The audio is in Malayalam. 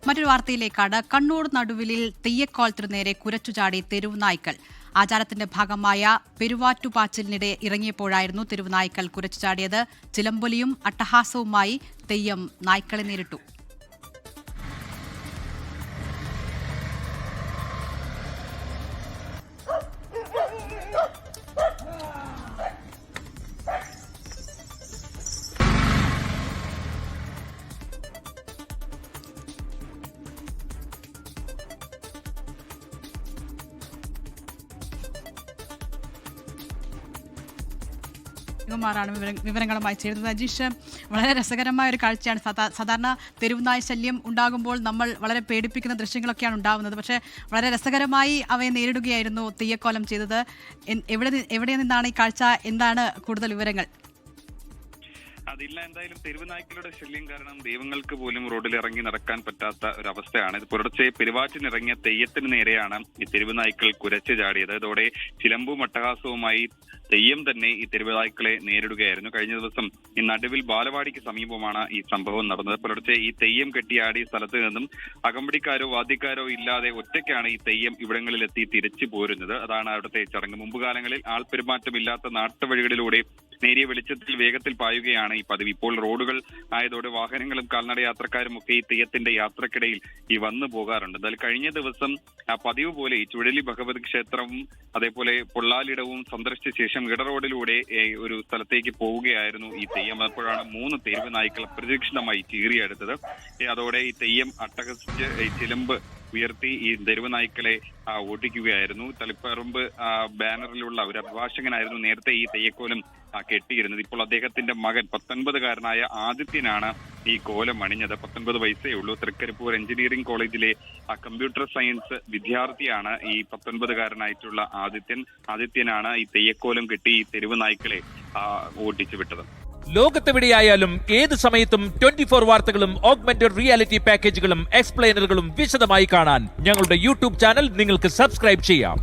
മറ്റൊരു വാർത്തയിലേക്കാണ്. കണ്ണൂർ നടുവിലിൽ തെയ്യക്കോലത്തിനു നേരെ കുരച്ചുചാടി തെരുവുനായ്ക്കൾ. ആചാരത്തിന്റെ ഭാഗമായ പെരുവാറ്റുപാച്ചിലിനിടെ ഇറങ്ങിയപ്പോഴായിരുന്നു തെരുവുനായ്ക്കൾ കുരച്ചുചാടിയത്. ചിലമ്പൊലിയും അട്ടഹാസവുമായി തെയ്യം നായ്ക്കളെ നേരിട്ടു. കുമാറാണ് വിവരങ്ങളുമായി ചേരുന്നത്. അജീഷ്, വളരെ രസകരമായ ഒരു കാഴ്ചയാണ്. സാധാരണ തെരുവുനായ ശല്യം ഉണ്ടാകുമ്പോൾ നമ്മൾ വളരെ പേടിപ്പിക്കുന്ന ദൃശ്യങ്ങളൊക്കെയാണ് ഉണ്ടാകുന്നത്. പക്ഷേ വളരെ രസകരമായി അവയെ നേരിടുകയായിരുന്നു തെയ്യക്കോലം ചെയ്തത്. എവിടെ നിന്നാണ് ഈ കാഴ്ച? എന്താണ് കൂടുതൽ വിവരങ്ങൾ? അതില്ല, എന്തായാലും തെരുവുനായ്ക്കളുടെ ശല്യം കാരണം ദൈവങ്ങൾക്ക് പോലും റോഡിൽ ഇറങ്ങി നടക്കാൻ പറ്റാത്ത ഒരവസ്ഥയാണ്. ഇത് പുലർച്ചെ പെരുവാറ്റിനിറങ്ങിയ തെയ്യത്തിന് നേരെയാണ് ഈ തെരുവുനായ്ക്കൾ കുരച്ചു ചാടിയത്. ഇതോടെ ചിലമ്പും അട്ടഹാസവുമായി തെയ്യം തന്നെ ഈ തെരുവുനായ്ക്കളെ നേരിടുകയായിരുന്നു. കഴിഞ്ഞ ദിവസം ഈ നടുവിൽ ബാലവാടിക്ക് സമീപമാണ് ഈ സംഭവം നടന്നത്. പുലർച്ചെ ഈ തെയ്യം കെട്ടിയാടിയ സ്ഥലത്ത് നിന്നും അകമ്പടിക്കാരോ വാദ്യക്കാരോ ഇല്ലാതെ ഒറ്റയ്ക്കാണ് ഈ തെയ്യം ഇവിടങ്ങളിലെത്തി തിരിച്ചു പോരുന്നത്. അതാണ് അവിടുത്തെ ചടങ്ങ്. മുമ്പ് കാലങ്ങളിൽ ആൾപെരുമാറ്റമില്ലാത്ത നാട്ടുവഴികളിലൂടെ നേരിയ വെളിച്ചത്തിൽ വേഗത്തിൽ പായുകയാണ് ഈ പതിവ്. ഇപ്പോൾ റോഡുകൾ ആയതോടെ വാഹനങ്ങളും കാൽനട യാത്രക്കാരും ഒക്കെ ഈ തെയ്യത്തിന്റെ യാത്രക്കിടയിൽ ഈ വന്നു പോകാറുണ്ട്. എന്തായാലും കഴിഞ്ഞ ദിവസം പതിവ് പോലെ ഈ ചുഴലി ഭഗവതി ക്ഷേത്രവും അതേപോലെ പൊള്ളാലിടവും സന്ദർശിച്ച ശേഷം ഇട റോഡിലൂടെ ഒരു സ്ഥലത്തേക്ക് പോവുകയായിരുന്നു ഈ തെയ്യം. അപ്പോഴാണ് 3 തെരുവ് നായ്ക്കൾ അപ്രതീക്ഷിതമായി ചീറിയെടുത്തത്. അതോടെ ഈ തെയ്യം അട്ടഹസിച്ച് ഈ ചിലമ്പ് ഉയർത്തി ഈ തെരുവ് നായ്ക്കളെ ഓടിക്കുകയായിരുന്നു. തളിപ്പറമ്പ് ബാനറിലുള്ള ഒരു അഭിഭാഷകനായിരുന്നു നേരത്തെ ഈ തെയ്യക്കോലം കെട്ടിയിരുന്നത്. ഇപ്പോൾ അദ്ദേഹത്തിന്റെ മകൻ 19-കാരനായ ആദിത്യനാണ് ഈ കോലം അണിഞ്ഞത്. 19 വയസ്സേ ഉള്ളൂ. തൃക്കരിപ്പൂർ എഞ്ചിനീയറിംഗ് കോളേജിലെ കമ്പ്യൂട്ടർ സയൻസ് വിദ്യാർത്ഥിയാണ് ഈ 19-കാരനായിട്ടുള്ള ആദിത്യനാണ് ഈ തെയ്യക്കോലം കെട്ടി ഈ തെരുവ് നായ്ക്കളെ ഓടിച്ചു വിട്ടത്. ലോകത്തെവിടെയായാലും ഏത് സമയത്തും 24 വാർത്തകളും ഓഗ്മെന്റഡ് റിയാലിറ്റി പാക്കേജുകളും എക്സ്പ്ലെയിനറുകളും വിശദമായി കാണാൻ ഞങ്ങളുടെ യൂട്യൂബ് ചാനൽ നിങ്ങൾക്ക് സബ്സ്ക്രൈബ് ചെയ്യാം.